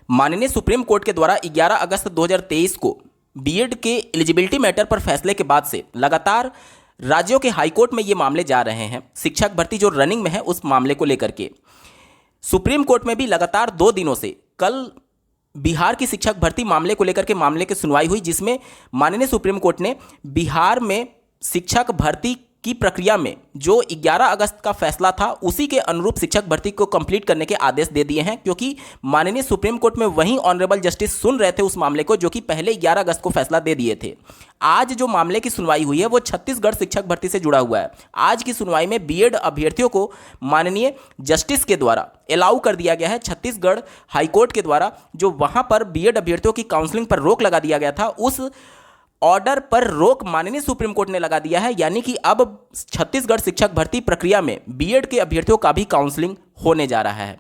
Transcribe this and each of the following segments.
माननीय supreme court के द्वारा 11 अगस्त 2023 को बीएड के एलिजिबिलिटी मैटर पर फैसले के बाद से लगातार राज्यों के हाईकोर्ट में ये मामले जा रहे हैं। शिक्षक भर्ती जो रनिंग में है उस मामले को लेकर के सुप्रीम कोर्ट में भी लगातार 2 दिनों से कल बिहार की शिक्षक भर्ती मामले को लेकर के मामले की सुनवाई हुई, जिसमें माननीय सुप्रीम कोर्ट ने बिहार में शिक्षक भर्ती की प्रक्रिया में जो 11 अगस्त का फैसला था उसी के अनुरूप शिक्षक भर्ती को कंप्लीट करने के आदेश दे दिए हैं, क्योंकि माननीय सुप्रीम कोर्ट में वही ऑनरेबल जस्टिस सुन रहे थे उस मामले को जो कि पहले 11 अगस्त को फैसला दे दिए थे। आज जो मामले की सुनवाई हुई है वो छत्तीसगढ़ शिक्षक भर्ती से जुड़ा हुआ है। आज की सुनवाई में बीएड अभ्यर्थियों को माननीय जस्टिस के द्वारा अलाउ कर दिया गया है। छत्तीसगढ़ हाईकोर्ट के द्वारा जो वहां पर बीएड अभ्यर्थियों की काउंसलिंग पर रोक लगा दिया गया था, उस ऑर्डर पर रोक माननीय सुप्रीम कोर्ट ने लगा दिया है। यानी कि अब छत्तीसगढ़ शिक्षक भर्ती प्रक्रिया में बीएड के अभ्यर्थियों का भी काउंसलिंग होने जा रहा है।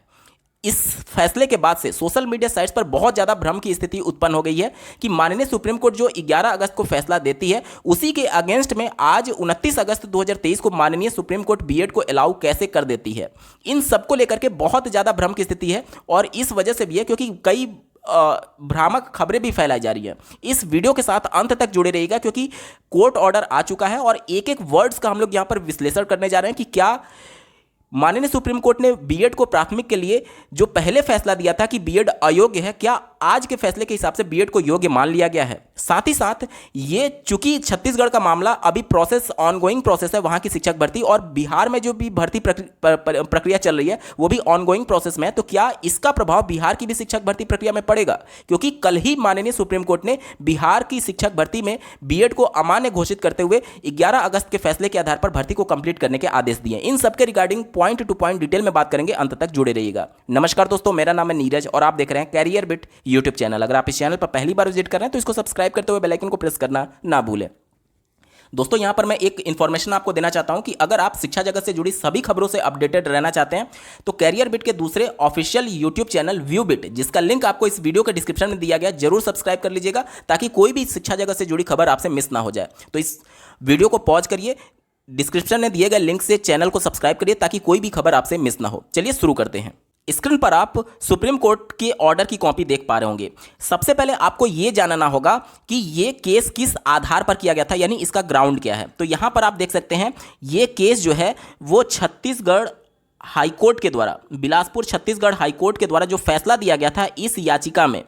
इस फैसले के बाद से सोशल मीडिया साइट्स पर बहुत ज़्यादा भ्रम की स्थिति उत्पन्न हो गई है कि माननीय सुप्रीम कोर्ट जो 11 अगस्त को फैसला देती है उसी के अगेंस्ट में आज 29 अगस्त 2023 को माननीय सुप्रीम कोर्ट बीएड को अलाउ कैसे कर देती है। इन सबको लेकर के बहुत ज़्यादा भ्रम की स्थिति है और इस वजह से भी है क्योंकि कई भ्रामक खबरें भी फैलाई जा रही हैं। इस वीडियो के साथ अंत तक जुड़े रहिएगा क्योंकि कोर्ट ऑर्डर आ चुका है और एक एक वर्ड्स का हम लोग यहां पर विश्लेषण करने जा रहे हैं कि क्या माननीय सुप्रीम कोर्ट ने बीएड को प्राथमिक के लिए जो पहले फैसला दिया था कि बीएड अयोग्य है, क्या आज के फैसले के हिसाब से बीएड को योग्य मान लिया गया है। साथ ही साथ ये चूंकि छत्तीसगढ़ का मामला अभी प्रोसेस ऑनगोइंग प्रोसेस है वहां की शिक्षक भर्ती, और बिहार में जो भी भर्ती प्रक्रिया चल रही है वो भी ऑनगोइंग प्रोसेस में है, तो क्या इसका प्रभाव बिहार की भी शिक्षक भर्ती प्रक्रिया में पड़ेगा? क्योंकि कल ही माननीय सुप्रीम कोर्ट ने बिहार की शिक्षक भर्ती में बीएड को अमान्य घोषित करते हुए 11 अगस्त के फैसले के आधार पर भर्ती को कंप्लीट करने के आदेश दिए। इन सबके regarding point two point detail में बात करेंगे, अंत तक जुड़े रहिएगा। नमस्कार दोस्तों, मेरा नाम है नीरज और आप देख रहे हैं कैरियर बिट यूट्यूब चैनल। अगर आप इस चैनल पर पहली बार विजिट कर रहे हैं तो इसको सब्सक्राइब करते हुए बेल आइकन को प्रेस करना ना भूलें। दोस्तों यहां पर मैं एक इंफॉर्मेशन आपको देना चाहता हूं कि अगर आप शिक्षा जगत से जुड़ी सभी खबरों से अपडेटेड रहना चाहते हैं तो कैरियर बिट के दूसरे official YouTube channel view bit, जिसका लिंक आपको इस वीडियो के डिस्क्रिप्शन में दिया गया, जरूर सब्सक्राइब कर लीजिएगा ताकि कोई भी शिक्षा जगत से जुड़ी खबर आपसे मिस ना हो जाए। तो इस वीडियो को पॉज करिए, डिस्क्रिप्शन में दिए गए लिंक से चैनल को सब्सक्राइब करिए ताकि कोई भी खबर आपसे मिस ना हो। चलिए शुरू करते हैं। स्क्रीन पर आप सुप्रीम कोर्ट के ऑर्डर की कॉपी देख पा रहे होंगे। सबसे पहले आपको यह जानना होगा कि यह केस किस आधार पर किया गया था, यानी इसका ग्राउंड क्या है। तो यहां पर आप देख सकते हैं यह केस जो है वो छत्तीसगढ़ हाईकोर्ट के द्वारा, बिलासपुर छत्तीसगढ़ हाईकोर्ट के द्वारा जो फैसला दिया गया था इस याचिका में,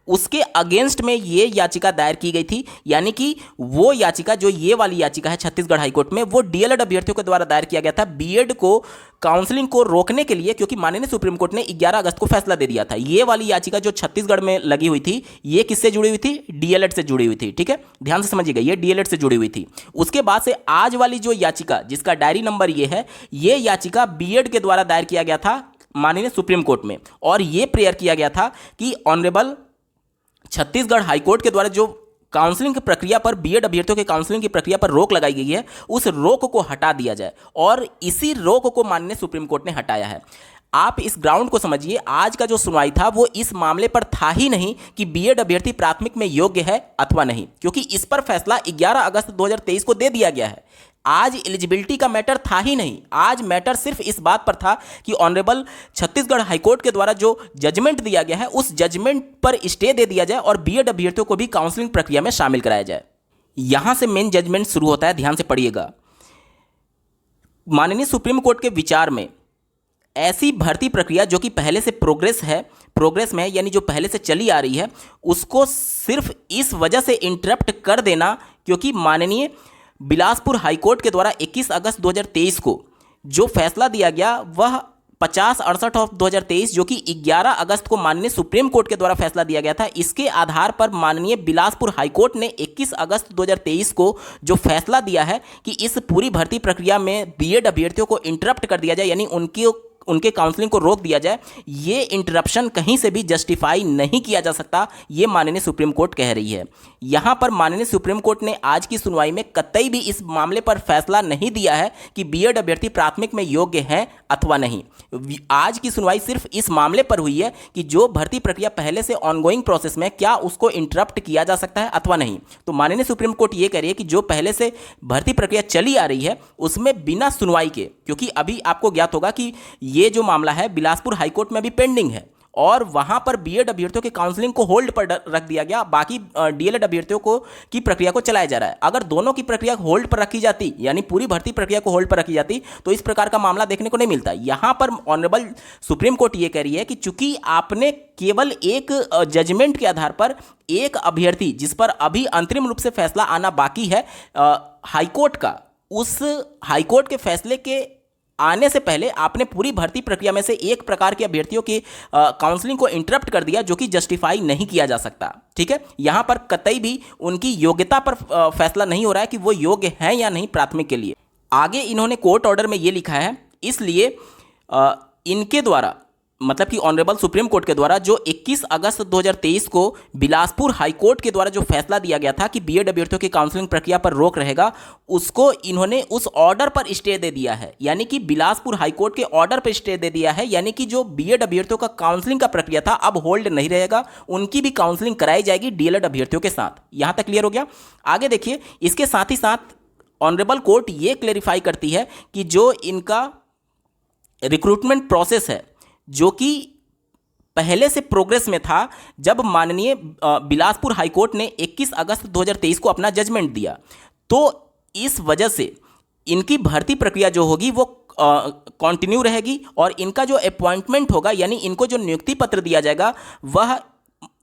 उसके अगेंस्ट में ये याचिका दायर की गई थी। यानी कि वो याचिका जो ये वाली याचिका है छत्तीसगढ़ हाईकोर्ट में, वो डीएलएड अभ्यर्थियों के द्वारा दायर किया गया था बीएड को काउंसलिंग को रोकने के लिए, क्योंकि माननीय सुप्रीम कोर्ट ने 11 अगस्त को फैसला दे दिया था। ये वाली याचिका जो छत्तीसगढ़ में लगी हुई थी ये किससे जुड़ी हुई थी? डीएलएड से जुड़ी हुई थी। ठीक है, ध्यान से समझिएगा, ये डीएलएड से जुड़ी हुई थी। उसके बाद से आज वाली जो याचिका जिसका डायरी नंबर ये है, ये याचिका बीएड के द्वारा दायर किया गया था माननीय सुप्रीम कोर्ट में, और ये प्रेयर किया गया था कि ऑनरेबल छत्तीसगढ़ हाईकोर्ट के द्वारा जो काउंसलिंग की प्रक्रिया पर, बीएड अभ्यर्थियों के काउंसलिंग की प्रक्रिया पर रोक लगाई गई है, उस रोक को हटा दिया जाए, और इसी रोक को माननीय सुप्रीम कोर्ट ने हटाया है। आप इस ग्राउंड को समझिए। आज का जो सुनवाई था वो इस मामले पर था ही नहीं कि बीएड अभ्यर्थी प्राथमिक में योग्य है अथवा नहीं, क्योंकि इस पर फैसला 11 अगस्त 2023 को दे दिया गया है। आज एलिजिबिलिटी का मैटर था ही नहीं। आज मैटर सिर्फ इस बात पर था कि ऑनरेबल छत्तीसगढ़ हाईकोर्ट के द्वारा जो जजमेंट दिया गया है उस जजमेंट पर स्टे दे दिया जाए और बीएड अभ्यर्थियों को भी काउंसलिंग प्रक्रिया में शामिल कराया जाए। यहां से मेन जजमेंट शुरू होता है, ध्यान से पढ़िएगा। माननीय सुप्रीम कोर्ट के विचार में ऐसी भर्ती प्रक्रिया जो कि पहले से प्रोग्रेस में है, यानी जो पहले से चली आ रही है, उसको सिर्फ इस वजह से इंटरप्ट कर देना क्योंकि माननीय बिलासपुर हाईकोर्ट के द्वारा 21 अगस्त 2023 को जो फैसला दिया गया वह 50/68 ऑफ 2023 जो कि 11 अगस्त को माननीय सुप्रीम कोर्ट के द्वारा फैसला दिया गया था, इसके आधार पर माननीय बिलासपुर हाईकोर्ट ने 21 अगस्त 2023 को जो फैसला दिया है कि इस पूरी भर्ती प्रक्रिया में बीएड अभ्यर्थियों को इंटरप्ट कर दिया जाए, यानी उनके काउंसलिंग को रोक दिया जाए। ये इंटरप्शन कहीं से भी जस्टिफाई नहीं किया जा सकता, ये माननीय सुप्रीम कोर्ट कह रही है। यहां पर माननीय सुप्रीम कोर्ट ने आज की सुनवाई में कतई भी इस मामले पर फैसला नहीं दिया है कि बीएड अभ्यर्थी प्राथमिक में योग्य हैं अथवा नहीं। आज की सुनवाई सिर्फ इस मामले पर हुई है कि जो भर्ती प्रक्रिया पहले से ऑनगोइंग प्रोसेस में, क्या उसको इंटरप्ट किया जा सकता है अथवा नहीं। तो माननीय सुप्रीम कोर्ट ये कह रही है कि जो पहले से भर्ती प्रक्रिया चली आ रही है उसमें बिना सुनवाई के, क्योंकि अभी आपको ज्ञात होगा कि ये जो मामला है बिलासपुर हाईकोर्ट में भी पेंडिंग है और वहां पर बीएड अभ्यर्थियों के काउंसलिंग को होल्ड पर रख दिया गया, बाकी डीएलएड अभ्यर्थियों को की प्रक्रिया को चलाया जा रहा है। अगर दोनों की प्रक्रिया होल्ड पर रखी जाती, यानी पूरी भर्ती प्रक्रिया को होल्ड पर रखी जाती, तो इस प्रकार का मामला देखने को नहीं मिलता। यहां पर ऑनरेबल सुप्रीम कोर्ट ये कह रही है कि चूंकि आपने केवल एक जजमेंट के आधार पर एक अभ्यर्थी जिस पर अभी अंतरिम रूप से फैसला आना बाकी है हाईकोर्ट का, उस हाईकोर्ट के फैसले के आने से पहले आपने पूरी भर्ती प्रक्रिया में से एक प्रकार के अभ्यर्थियों की काउंसलिंग को इंटरप्ट कर दिया, जो कि जस्टिफाई नहीं किया जा सकता। ठीक है, यहां पर कतई भी उनकी योग्यता पर फैसला नहीं हो रहा है कि वो योग्य हैं या नहीं प्राथमिक के लिए। आगे इन्होंने कोर्ट ऑर्डर में ये लिखा है, इसलिए इनके द्वारा मतलब कि ऑनरेबल सुप्रीम कोर्ट के द्वारा जो 21 अगस्त 2023 को बिलासपुर हाई कोर्ट के द्वारा जो फैसला दिया गया था कि बीएड अभ्यर्थियों की काउंसलिंग प्रक्रिया पर रोक रहेगा, उसको इन्होंने उस ऑर्डर पर स्टे दे दिया है। यानी कि बिलासपुर हाई कोर्ट के ऑर्डर पर स्टे दे दिया है, यानी कि जो बीएड अभ्यर्थियों का काउंसलिंग का प्रक्रिया था अब होल्ड नहीं रहेगा, उनकी भी काउंसलिंग कराई जाएगी डीएलएड अभ्यर्थियों के साथ। यहां तक क्लियर हो गया। आगे देखिए, इसके साथ ही साथ ऑनरेबल कोर्ट ये क्लेरिफाई करती है कि जो इनका रिक्रूटमेंट प्रोसेस है, जो कि पहले से प्रोग्रेस में था, जब माननीय बिलासपुर हाईकोर्ट ने 21 अगस्त 2023 को अपना जजमेंट दिया, तो इस वजह से इनकी भर्ती प्रक्रिया जो होगी वो कंटिन्यू रहेगी और इनका जो अपॉइंटमेंट होगा, यानी इनको जो नियुक्ति पत्र दिया जाएगा, वह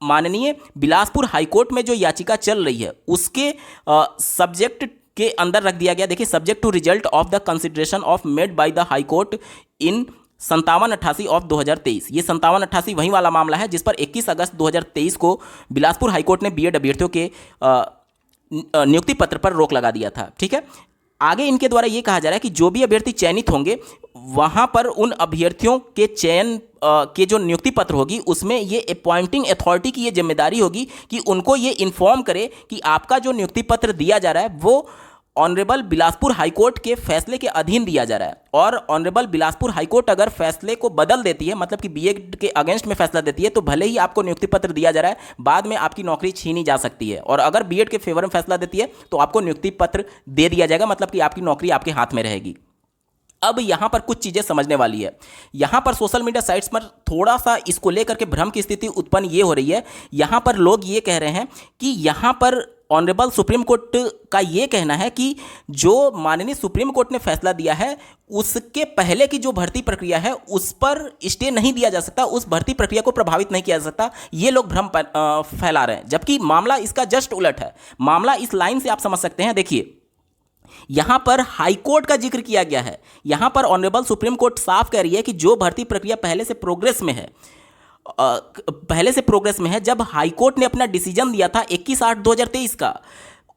माननीय बिलासपुर हाईकोर्ट में जो याचिका चल रही है उसके सब्जेक्ट के अंदर रख दिया गया। देखिए, subject to result of the consideration of made by the high court in 5788 of 2023। ये 5788 वही वाला मामला है जिस पर 21 अगस्त 2023 को बिलासपुर हाईकोर्ट ने बीएड अभ्यर्थियों के नियुक्ति पत्र पर रोक लगा दिया था। ठीक है, आगे इनके द्वारा ये कहा जा रहा है कि जो भी अभ्यर्थी चयनित होंगे वहां पर उन अभ्यर्थियों के चयन के जो नियुक्ति पत्र होगी उसमें ये अपॉइंटिंग अथॉरिटी की ये जिम्मेदारी होगी कि उनको ये इन्फॉर्म करे कि आपका जो नियुक्ति पत्र दिया जा रहा है वो ऑनरेबल बिलासपुर हाईकोर्ट के फैसले के अधीन दिया जा रहा है। और ऑनरेबल बिलासपुर हाईकोर्ट अगर फैसले को बदल देती है, मतलब कि बीएड के अगेंस्ट में फैसला देती है, तो भले ही आपको नियुक्ति पत्र दिया जा रहा है, बाद में आपकी नौकरी छीनी जा सकती है। और अगर बीएड के फेवर में फैसला देती है तो आपको नियुक्ति पत्र दे दिया जाएगा, मतलब कि आपकी नौकरी आपके हाथ में रहेगी। अब यहां पर कुछ चीजें समझने वाली है। यहां पर सोशल मीडिया साइट्स पर थोड़ा सा इसको लेकर के भ्रम की स्थिति उत्पन्न ये हो रही है। यहां पर लोग ये कह रहे हैं कि यहां पर ऑनरेबल सुप्रीम कोर्ट का ये कहना है कि जो माननीय सुप्रीम कोर्ट ने फैसला दिया है उसके पहले की जो भर्ती प्रक्रिया है उस पर स्टे नहीं दिया जा सकता, उस भर्ती प्रक्रिया को प्रभावित नहीं किया जा सकता। ये लोग भ्रम फैला रहे हैं, जबकि मामला इसका जस्ट उलट है। मामला इस लाइन से आप समझ सकते हैं। देखिए, यहां पर हाईकोर्ट का जिक्र किया गया है। यहां पर ऑनरेबल सुप्रीम कोर्ट साफ कह रही है कि जो भर्ती प्रक्रिया पहले से प्रोग्रेस में है, जब हाईकोर्ट ने अपना डिसीजन दिया था 21/8/2023 का,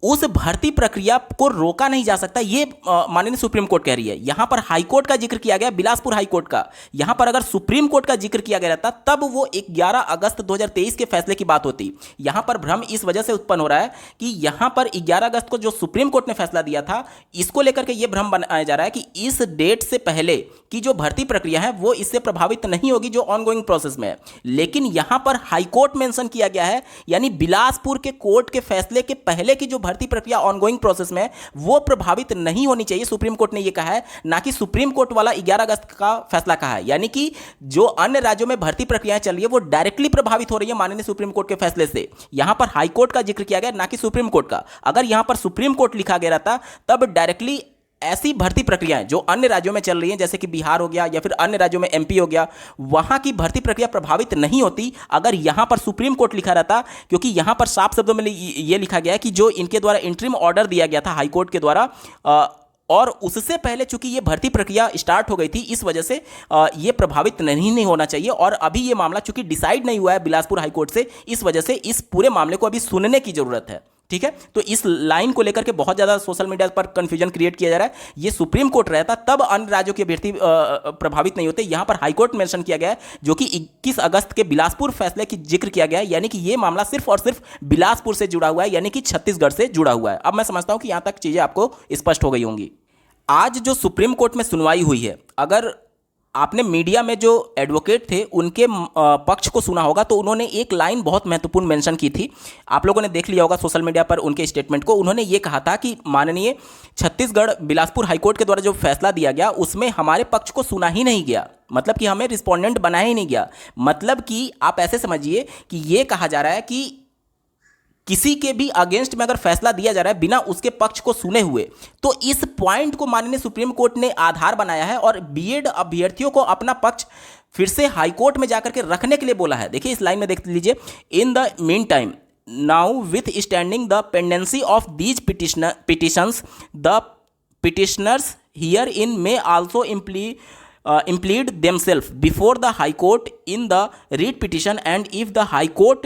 उस भर्ती प्रक्रिया को रोका नहीं जा सकता, ये माननीय सुप्रीम कोर्ट कह रही है। यहां पर हाईकोर्ट का जिक्र किया गया, बिलासपुर हाईकोर्ट का। यहां पर अगर सुप्रीम कोर्ट का जिक्र किया गया रहता तब वो 11 अगस्त 2023 के फैसले की बात होती। यहां पर भ्रम इस वजह से उत्पन्न हो रहा है कि यहां पर 11 अगस्त को जो सुप्रीम कोर्ट ने फैसला दिया था, इसको लेकर के यह भ्रम बनाया जा रहा है कि इस डेट से पहले की जो भर्ती प्रक्रिया है वो इससे प्रभावित नहीं होगी जो ऑनगोइंग प्रोसेस में है। लेकिन यहां पर हाईकोर्ट मेंशन किया गया है, यानी बिलासपुर के कोर्ट के फैसले के पहले की जो भर्ती प्रक्रिया ऑनगोइंग प्रोसेस में वो प्रभावित नहीं होनी चाहिए। सुप्रीम कोर्ट ने यह कहा है, ना कि सुप्रीम कोर्ट वाला 11 अगस्त का फैसला कहा है। यानी कि जो अन्य राज्यों में भर्ती प्रक्रियाएं चल रही है वो डायरेक्टली प्रभावित हो रही है माननीय सुप्रीम कोर्ट के फैसले से। यहां पर हाई कोर्ट का जिक्र किया गया, ना कि सुप्रीम कोर्ट का। अगर यहां पर सुप्रीम कोर्ट लिखा गया रहता तब डायरेक्टली ऐसी भर्ती प्रक्रियाएं जो अन्य राज्यों में चल रही हैं, जैसे कि बिहार हो गया या फिर अन्य राज्यों में एमपी हो गया, वहां की भर्ती प्रक्रिया प्रभावित नहीं होती अगर यहां पर सुप्रीम कोर्ट लिखा रहता। क्योंकि यहां पर साफ शब्दों में यह लिखा गया है कि जो इनके द्वारा इंटरिम ऑर्डर दिया गया था हाईकोर्ट के द्वारा, और उससे पहले चूंकि ये भर्ती प्रक्रिया स्टार्ट हो गई थी, इस वजह से ये प्रभावित नहीं होना चाहिए। और अभी ये मामला चूंकि डिसाइड नहीं हुआ है बिलासपुर हाईकोर्ट से, इस वजह से इस पूरे मामले को अभी सुनने की जरूरत है। ठीक है, तो इस लाइन को लेकर के बहुत ज़्यादा सोशल मीडिया पर कंफ्यूजन क्रिएट किया जा रहा है। ये सुप्रीम कोर्ट रहता तब अन्य राज्यों के अभ्यर्थी प्रभावित नहीं होते। यहां पर हाईकोर्ट मेंशन किया गया है, जो कि 21 अगस्त के बिलासपुर फैसले की जिक्र किया गया है। यानी कि ये मामला सिर्फ और सिर्फ बिलासपुर से जुड़ा हुआ है, यानी कि छत्तीसगढ़ से जुड़ा हुआ है। अब मैं समझता हूं कि यहां तक चीज़ें आपको स्पष्ट हो गई होंगी। आज जो सुप्रीम कोर्ट में सुनवाई हुई है, अगर आपने मीडिया में जो एडवोकेट थे उनके पक्ष को सुना होगा तो उन्होंने एक लाइन बहुत महत्वपूर्ण मेंशन की थी। आप लोगों ने देख लिया होगा सोशल मीडिया पर उनके स्टेटमेंट को। उन्होंने ये कहा था कि माननीय छत्तीसगढ़ बिलासपुर हाईकोर्ट के द्वारा जो फैसला दिया गया उसमें हमारे पक्ष को सुना ही नहीं गया। मतलब कि हमें रिस्पोंडेंट बनाया ही नहीं गया। मतलब कि आप ऐसे समझिए कि ये कहा जा रहा है कि किसी के भी अगेंस्ट में अगर फैसला दिया जा रहा है बिना उसके पक्ष को सुने हुए, तो इस पॉइंट को माननीय सुप्रीम कोर्ट ने आधार बनाया है और बीएड अभ्यर्थियों को अपना पक्ष फिर से हाईकोर्ट में जाकर के रखने के लिए बोला है। देखिए इस लाइन में देख लीजिए, in the mean time now with standing the pendency of these petitions the petitioners here in may also implead themselves before the High Court in the writ petition, and if the High Court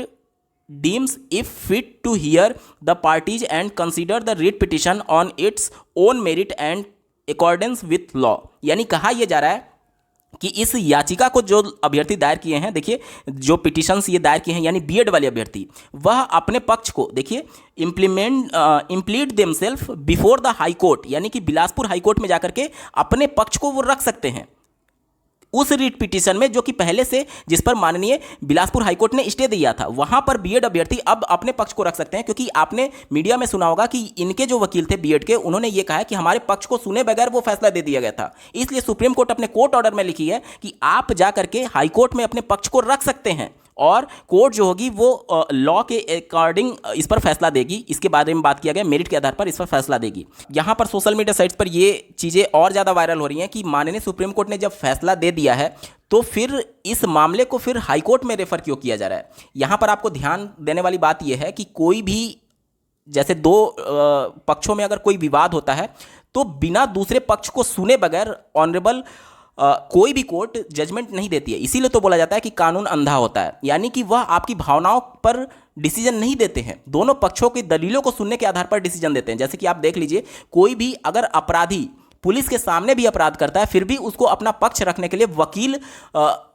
deems if fit to hear the parties and consider the writ petition on its own merit and accordance with law। यानी कहा यह जा रहा है कि इस याचिका को जो अभ्यर्थी दायर किए हैं, देखिए जो पिटिशंस ये दायर किए हैं यानी बीएड वाले अभ्यर्थी, वह अपने पक्ष को देखिए implead themselves before the high court, यानी कि बिलासपुर हाई कोर्ट में जाकर के अपने पक्ष को वो रख सकते हैं उस रिट पिटीशन में जो कि पहले से जिस पर माननीय बिलासपुर हाईकोर्ट ने स्टे दिया था, वहां पर बीएड अभ्यर्थी अब अपने पक्ष को रख सकते हैं। क्योंकि आपने मीडिया में सुना होगा कि इनके जो वकील थे बीएड के, उन्होंने ये कहा है कि हमारे पक्ष को सुने बगैर वो फैसला दे दिया गया था। इसलिए सुप्रीम कोर्ट अपने कोर्ट ऑर्डर में लिखी है कि आप जा करके हाईकोर्ट में अपने पक्ष को रख सकते हैं और कोर्ट जो होगी वो लॉ के अकॉर्डिंग इस पर फैसला देगी। इसके बारे में बात किया गया, मेरिट के आधार पर इस पर फैसला देगी। यहाँ पर सोशल मीडिया साइट्स पर ये चीज़ें और ज़्यादा वायरल हो रही हैं कि माननीय सुप्रीम कोर्ट ने जब फैसला दे दिया है तो फिर इस मामले को फिर हाई कोर्ट में रेफर क्यों किया जा रहा है। यहाँ पर आपको ध्यान देने वाली बात यह है कि कोई भी जैसे दो पक्षों में अगर कोई विवाद होता है तो बिना दूसरे पक्ष को सुने बगैर ऑनरेबल कोई भी कोर्ट जजमेंट नहीं देती है। इसीलिए तो बोला जाता है कि कानून अंधा होता है, यानी कि वह आपकी भावनाओं पर डिसीजन नहीं देते हैं, दोनों पक्षों की दलीलों को सुनने के आधार पर डिसीजन देते हैं। जैसे कि आप देख लीजिए, कोई भी अगर अपराधी पुलिस के सामने भी अपराध करता है फिर भी उसको अपना पक्ष रखने के लिए वकील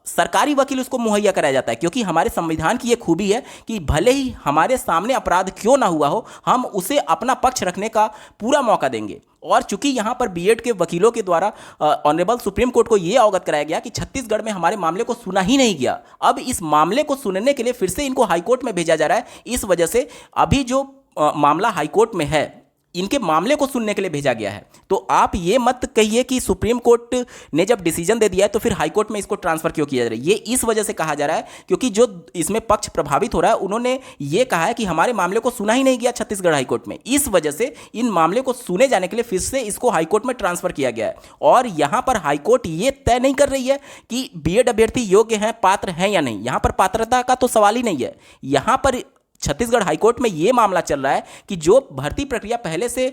सरकारी वकील उसको मुहैया कराया जाता है। क्योंकि हमारे संविधान की ये खूबी है कि भले ही हमारे सामने अपराध क्यों ना हुआ हो, हम उसे अपना पक्ष रखने का पूरा मौका देंगे। और चूंकि यहाँ पर बीएड के वकीलों के द्वारा ऑनरेबल सुप्रीम कोर्ट को ये अवगत कराया गया कि छत्तीसगढ़ में हमारे मामले को सुना ही नहीं गया, अब इस मामले को सुनने के लिए फिर से इनको हाईकोर्ट में भेजा जा रहा है। इस वजह से अभी जो मामला हाईकोर्ट में है, इनके मामले को सुनने के लिए भेजा गया है। तो आप ये मत कहिए कि सुप्रीम कोर्ट ने जब डिसीजन दे दिया है तो फिर हाई कोर्ट में इसको ट्रांसफर क्यों किया जा रहा है। ये इस वजह से कहा जा रहा है क्योंकि जो इसमें पक्ष प्रभावित हो रहा है उन्होंने ये कहा है कि हमारे मामले को सुना ही नहीं गया छत्तीसगढ़ हाई कोर्ट में। इस वजह से इन मामले को सुने जाने के लिए फिर से इसको हाई कोर्ट में ट्रांसफर किया गया है। और यहाँ पर हाई कोर्ट ये तय नहीं कर रही है कि बीएड अभ्यर्थी योग्य हैं, पात्र हैं या नहीं। यहाँ पर पात्रता का तो सवाल ही नहीं है। यहाँ पर छत्तीसगढ़ हाईकोर्ट में यह मामला चल रहा है कि जो भर्ती प्रक्रिया पहले से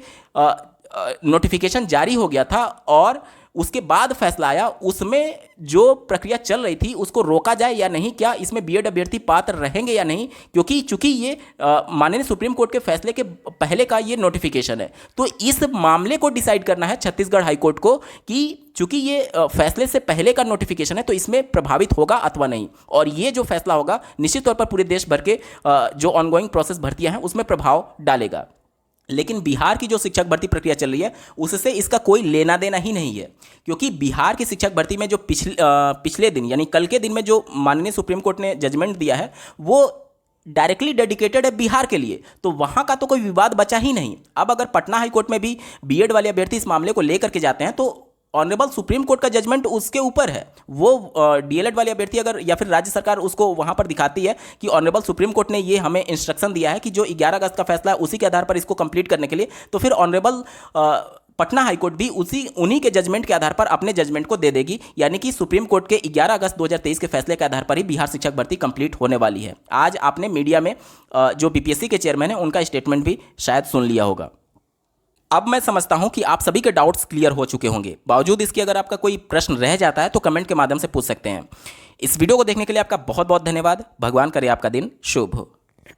नोटिफिकेशन जारी हो गया था और उसके बाद फैसला आया, उसमें जो प्रक्रिया चल रही थी उसको रोका जाए या नहीं, क्या इसमें बीएड अभ्यर्थी पात्र रहेंगे या नहीं। क्योंकि चूंकि ये माननीय सुप्रीम कोर्ट के फैसले के पहले का ये नोटिफिकेशन है, तो इस मामले को डिसाइड करना है छत्तीसगढ़ हाईकोर्ट को कि चूंकि ये फैसले से पहले का नोटिफिकेशन है तो इसमें प्रभावित होगा अथवा नहीं। और ये जो फैसला होगा निश्चित तौर पर पूरे देश भर के जो ऑनगोइंग प्रोसेस भर्तियां हैं उसमें प्रभाव डालेगा। लेकिन बिहार की जो शिक्षक भर्ती प्रक्रिया चल रही है उससे इसका कोई लेना देना ही नहीं है। क्योंकि बिहार की शिक्षक भर्ती में जो पिछले दिन यानी कल के दिन में जो माननीय सुप्रीम कोर्ट ने जजमेंट दिया है वो डायरेक्टली डेडिकेटेड है बिहार के लिए, तो वहाँ का तो कोई विवाद बचा ही नहीं। अब अगर पटना हाई कोर्ट में भी बीएड वाले अभ्यर्थी इस मामले को लेकर के जाते हैं तो ऑनरेबल सुप्रीम कोर्ट का जजमेंट उसके ऊपर है। वो डीएलएड वाले अभ्यर्थी अगर या फिर राज्य सरकार उसको वहां पर दिखाती है कि ऑनरेबल सुप्रीम कोर्ट ने ये हमें इंस्ट्रक्शन दिया है कि जो 11 अगस्त का फैसला है उसी के आधार पर इसको कंप्लीट करने के लिए, तो फिर ऑनरेबल पटना हाईकोर्ट भी उन्हीं के जजमेंट के आधार पर अपने जजमेंट को दे देगी। यानी कि सुप्रीम कोर्ट के 11 अगस्त 2023 के फैसले के आधार पर ही बिहार शिक्षक भर्ती कंप्लीट होने वाली है। आज आपने मीडिया में जो बीपीएससी के चेयरमैन है उनका स्टेटमेंट भी शायद सुन लिया होगा। अब मैं समझता हूं कि आप सभी के डाउट्स क्लियर हो चुके होंगे। बावजूद इसके अगर आपका कोई प्रश्न रह जाता है तो कमेंट के माध्यम से पूछ सकते हैं। इस वीडियो को देखने के लिए आपका बहुत बहुत धन्यवाद। भगवान करे आपका दिन शुभ हो।